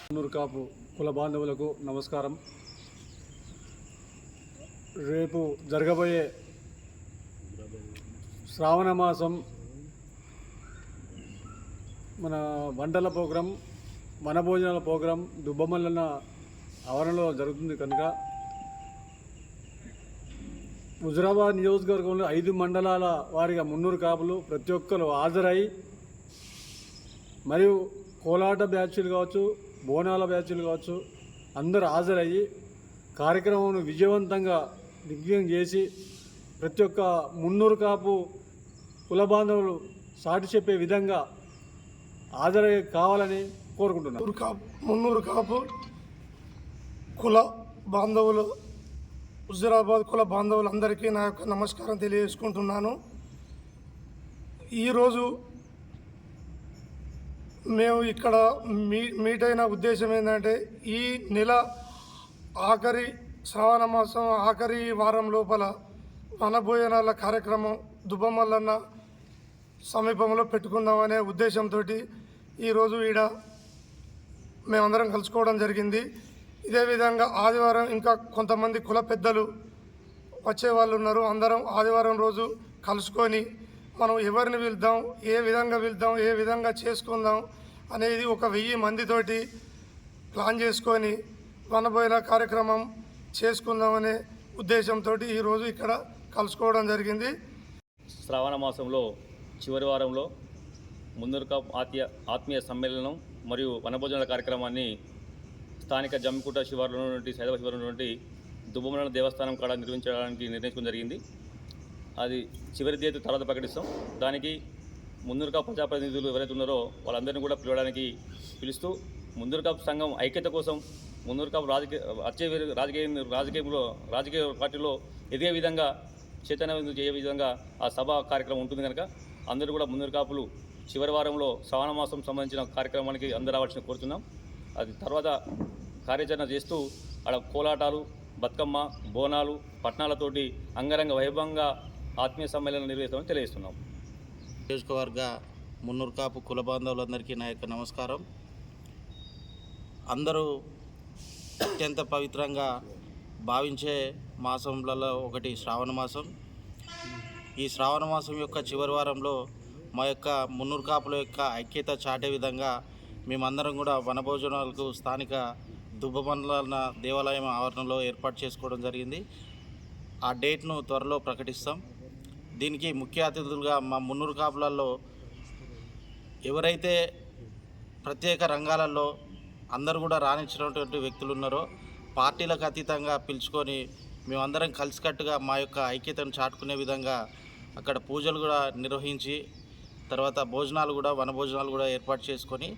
మున్నూరు కాపు కుల బాంధవులకు నమస్కారం. రేపు జరగబోయే శ్రావణ మాసం మన వంటల ప్రోగ్రాం, మన భోజనాల ప్రోగ్రాం దుబ్బమల్లన్న ఆవరణలో జరుగుతుంది కనుక హుజురాబాద్ నియోజకవర్గంలో 5 మండలాల వారిగా మున్నూరు కాపులు ప్రతి ఒక్కరు హాజరై మరియు కోలాట బ్యాచ్లు కావచ్చు, బోనాల బ్యాచ్లు కావచ్చు, అందరూ హాజరయ్యి కార్యక్రమం విజయవంతంగా దిగ్విజయం చేసి ప్రతి ఒక్క మున్నూరు కాపు కుల బాంధవులు సాటి చెప్పే విధంగా హాజరయ్యే కావాలని కోరుకుంటున్నాను. మున్నూరు కాపు కుల బాంధవులు, హుజురాబాద్ కుల బాంధవులందరికీ నా యొక్క నమస్కారం తెలియజేసుకుంటున్నాను. ఈరోజు మేము ఇక్కడ మీట్ అయిన ఉద్దేశం ఏంటంటే, ఈ నెల ఆఖరి శ్రావణ మాసం ఆఖరి వారం లోపల వనభోజనాల కార్యక్రమం దుబ్బమల్లన్న సమీపంలో పెట్టుకుందామనే ఉద్దేశంతో ఈరోజు ఈడ మేమందరం కలుసుకోవడం జరిగింది. ఇదే విధంగా ఆదివారం ఇంకా కొంతమంది కుల పెద్దలు వచ్చేవాళ్ళు ఉన్నారు. అందరం ఆదివారం రోజు కలుసుకొని మనం ఎవరిని పిలుద్దాం, ఏ విధంగా చేసుకుందాం అనేది ఒక 1000 మందితోటి ప్లాన్ చేసుకొని వనభోజన కార్యక్రమం చేసుకుందామనే ఉద్దేశంతో ఈరోజు ఇక్కడ కలుసుకోవడం జరిగింది. శ్రావణ మాసంలో చివరి వారంలో మున్నూరు కాపు ఆత్మీయ సమ్మేళనం మరియు వనభోజనాల కార్యక్రమాన్ని స్థానిక జమ్మికుంట శివారులో నుండి సైదాబాద్ శివారులో నుండి దుబ్బమల్లన్న దేవస్థానం కాడ నిర్వహించడానికి నిర్ణయించుకోవడం జరిగింది. అది చివరి తేదీ తర్వాత ప్రకటిస్తాం. దానికి మున్నూరు కాపు ప్రజాప్రతినిధులు ఎవరైతే ఉన్నారో వాళ్ళందరినీ కూడా పిలుస్తూ మున్నూరు కాపు సంఘం ఐక్యత కోసం, మున్నూరు కాపు రాజకీయ పార్టీలో ఎదిగే విధంగా చైతన్యం చేయ విధంగా ఆ సభ కార్యక్రమం ఉంటుంది కనుక అందరూ కూడా మున్నూరు కాపులు చివరి వారంలో శ్రావణ మాసం సంబంధించిన కార్యక్రమానికి అందరూ రావాల్సిన కోరుతున్నాం. అది తర్వాత కార్యాచరణ చేస్తూ అక్కడ కోలాటాలు, బతుకమ్మ, బోనాలు, పట్నాలతోటి అంగరంగ వైభవంగా ఆత్మీయ సమ్మేళనం నిర్వహిస్తామని తెలియజేస్తున్నాం. నియోజకవర్గ మున్నూరు కాపు కుల బాంధవులందరికీ నా యొక్క నమస్కారం. అందరూ అత్యంత పవిత్రంగా భావించే మాసంలలో ఒకటి శ్రావణ మాసం. ఈ శ్రావణ మాసం యొక్క చివరి వారంలో మా యొక్క మున్నూరు కాపుల యొక్క ఐక్యత చాటే విధంగా మేమందరం కూడా వనభోజనాలకు స్థానిక దుబ్బమల్లన్న దేవాలయం ఆవరణలో ఏర్పాటు చేసుకోవడం జరిగింది. ఆ డేట్ను త్వరలో ప్రకటిస్తాం. దీనికి ముఖ్య అతిథులుగా మా మున్నూరు కాపులలో ఎవరైతే ప్రత్యేక రంగాలలో అందరూ కూడా రాణించినటువంటి వ్యక్తులు ఉన్నారో పార్టీలకు అతీతంగా పిలుచుకొని మేమందరం కలిసికట్టుగా మా యొక్క ఐక్యతను చాటుకునే విధంగా అక్కడ పూజలు కూడా నిర్వహించి తర్వాత భోజనాలు కూడా వనభోజనాలు కూడా ఏర్పాటు చేసుకొని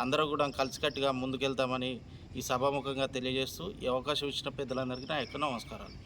అందరూ కూడా కలిసికట్టుగా ముందుకెళ్తామని ఈ సభాముఖంగా తెలియజేస్తూ ఈ అవకాశం ఇచ్చిన పెద్దలందరికీ నా యొక్క నమస్కారాలు.